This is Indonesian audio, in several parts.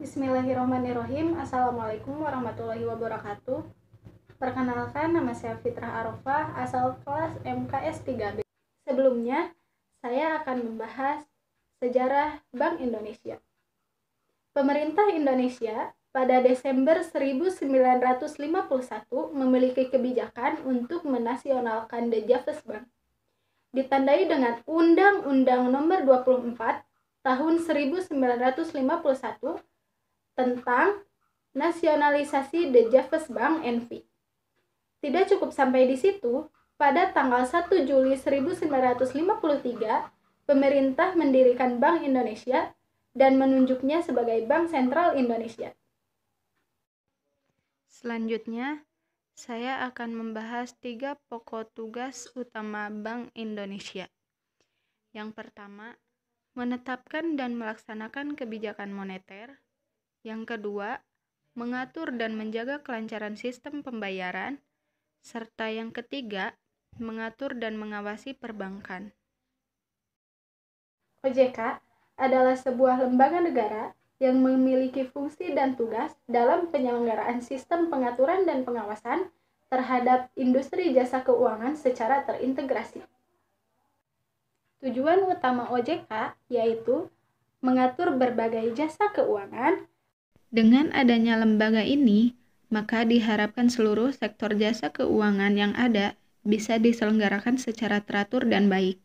Bismillahirrahmanirrahim. Assalamualaikum warahmatullahi wabarakatuh. Perkenalkan, nama saya Fitrah Arofah, asal kelas MKS 3B. Sebelumnya, saya akan membahas sejarah Bank Indonesia. Pemerintah Indonesia pada Desember 1951 memiliki kebijakan untuk menasionalkan The Javers Bank. Ditandai dengan Undang-Undang Nomor 24 Tahun 1951 tentang nasionalisasi The Javers Bank NV. Tidak cukup sampai di situ, pada tanggal 1 Juli 1953, pemerintah mendirikan Bank Indonesia dan menunjuknya sebagai Bank Sentral Indonesia. Selanjutnya, saya akan membahas 3 pokok tugas utama Bank Indonesia. Yang pertama, menetapkan dan melaksanakan kebijakan moneter. Yang kedua, mengatur dan menjaga kelancaran sistem pembayaran. Serta yang ketiga, mengatur dan mengawasi perbankan. OJK adalah sebuah lembaga negara yang memiliki fungsi dan tugas dalam penyelenggaraan sistem pengaturan dan pengawasan terhadap industri jasa keuangan secara terintegrasi. Tujuan utama OJK yaitu mengatur berbagai jasa keuangan. Dengan adanya lembaga ini, maka diharapkan seluruh sektor jasa keuangan yang ada bisa diselenggarakan secara teratur dan baik.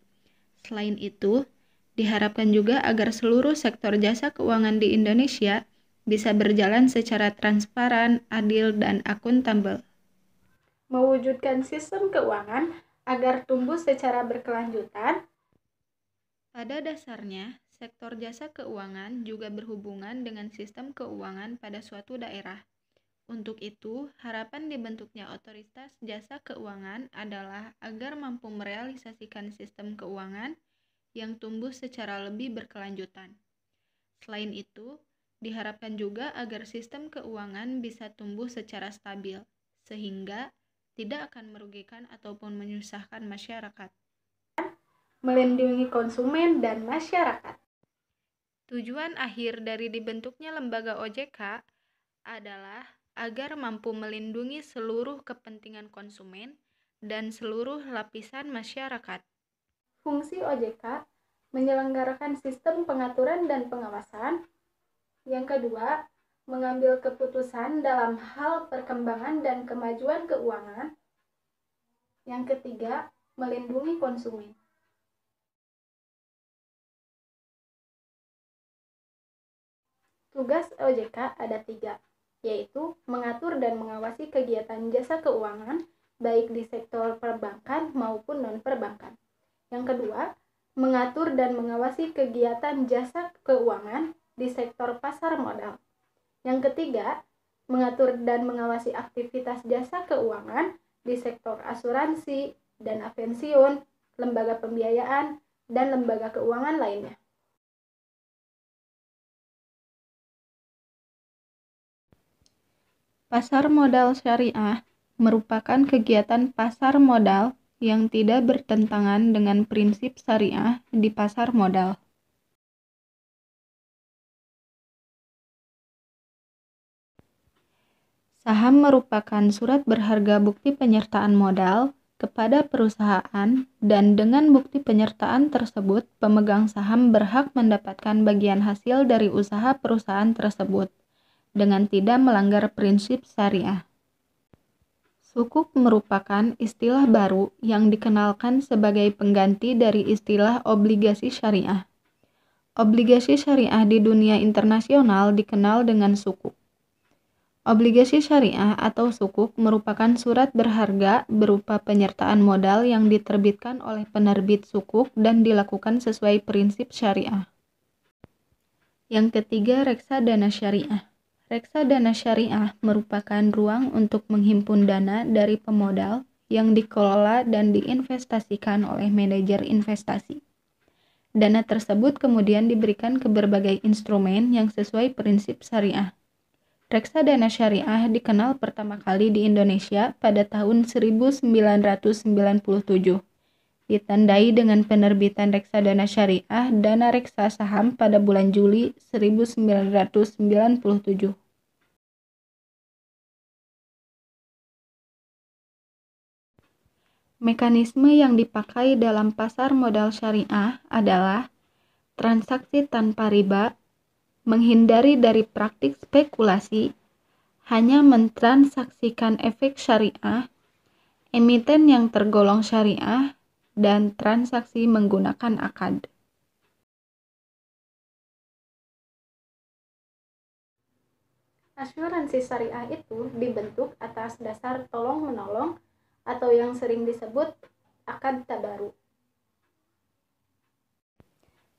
Selain itu, diharapkan juga agar seluruh sektor jasa keuangan di Indonesia bisa berjalan secara transparan, adil, dan akuntabel. Mewujudkan sistem keuangan agar tumbuh secara berkelanjutan. Pada dasarnya, sektor jasa keuangan juga berhubungan dengan sistem keuangan pada suatu daerah. Untuk itu, harapan dibentuknya otoritas jasa keuangan adalah agar mampu merealisasikan sistem keuangan yang tumbuh secara lebih berkelanjutan. Selain itu, diharapkan juga agar sistem keuangan bisa tumbuh secara stabil, sehingga tidak akan merugikan ataupun menyusahkan masyarakat. Melindungi konsumen dan masyarakat. Tujuan akhir dari dibentuknya lembaga OJK adalah agar mampu melindungi seluruh kepentingan konsumen dan seluruh lapisan masyarakat. Fungsi OJK menyelenggarakan sistem pengaturan dan pengawasan. Yang kedua, mengambil keputusan dalam hal perkembangan dan kemajuan keuangan. Yang ketiga, melindungi konsumen. Tugas OJK ada 3, yaitu mengatur dan mengawasi kegiatan jasa keuangan baik di sektor perbankan maupun non-perbankan. Yang kedua, mengatur dan mengawasi kegiatan jasa keuangan di sektor pasar modal. Yang ketiga, mengatur dan mengawasi aktivitas jasa keuangan di sektor asuransi, dana pensiun, lembaga pembiayaan, dan lembaga keuangan lainnya. Pasar modal syariah merupakan kegiatan pasar modal yang tidak bertentangan dengan prinsip syariah di pasar modal. Saham merupakan surat berharga bukti penyertaan modal kepada perusahaan, dan dengan bukti penyertaan tersebut, pemegang saham berhak mendapatkan bagian hasil dari usaha perusahaan tersebut dengan tidak melanggar prinsip syariah. Sukuk merupakan istilah baru yang dikenalkan sebagai pengganti dari istilah obligasi syariah. Obligasi syariah di dunia internasional dikenal dengan sukuk. Obligasi syariah atau sukuk merupakan surat berharga berupa penyertaan modal yang diterbitkan oleh penerbit sukuk dan dilakukan sesuai prinsip syariah. Yang ketiga, reksadana syariah. Reksadana syariah merupakan ruang untuk menghimpun dana dari pemodal yang dikelola dan diinvestasikan oleh manajer investasi. Dana tersebut kemudian diberikan ke berbagai instrumen yang sesuai prinsip syariah. Reksadana syariah dikenal pertama kali di Indonesia pada tahun 1997, ditandai dengan penerbitan reksadana syariah Dana Reksa Saham pada bulan Juli 1997. Mekanisme yang dipakai dalam pasar modal syariah adalah transaksi tanpa riba, menghindari dari praktik spekulasi, hanya mentransaksikan efek syariah, emiten yang tergolong syariah, dan transaksi menggunakan akad. Asuransi syariah itu dibentuk atas dasar tolong-menolong atau yang sering disebut akad tabaru.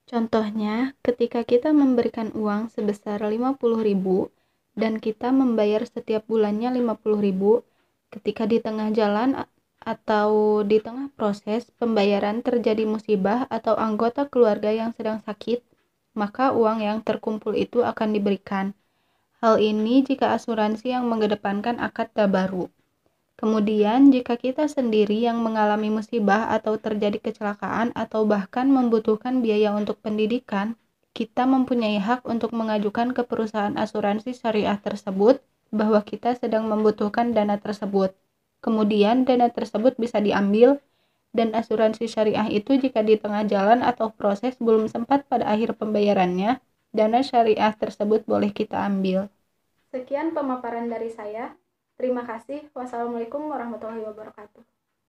Contohnya, ketika kita memberikan uang sebesar 50.000 dan kita membayar setiap bulannya 50.000, ketika di tengah jalan atau di tengah proses pembayaran terjadi musibah atau anggota keluarga yang sedang sakit, maka uang yang terkumpul itu akan diberikan. Hal ini jika asuransi yang mengedepankan akad tabaru. Kemudian, jika kita sendiri yang mengalami musibah atau terjadi kecelakaan atau bahkan membutuhkan biaya untuk pendidikan, kita mempunyai hak untuk mengajukan ke perusahaan asuransi syariah tersebut bahwa kita sedang membutuhkan dana tersebut. Kemudian, dana tersebut bisa diambil, dan asuransi syariah itu jika di tengah jalan atau proses belum sempat pada akhir pembayarannya, dana syariah tersebut boleh kita ambil. Sekian pemaparan dari saya. Terima kasih. Wassalamualaikum warahmatullahi wabarakatuh.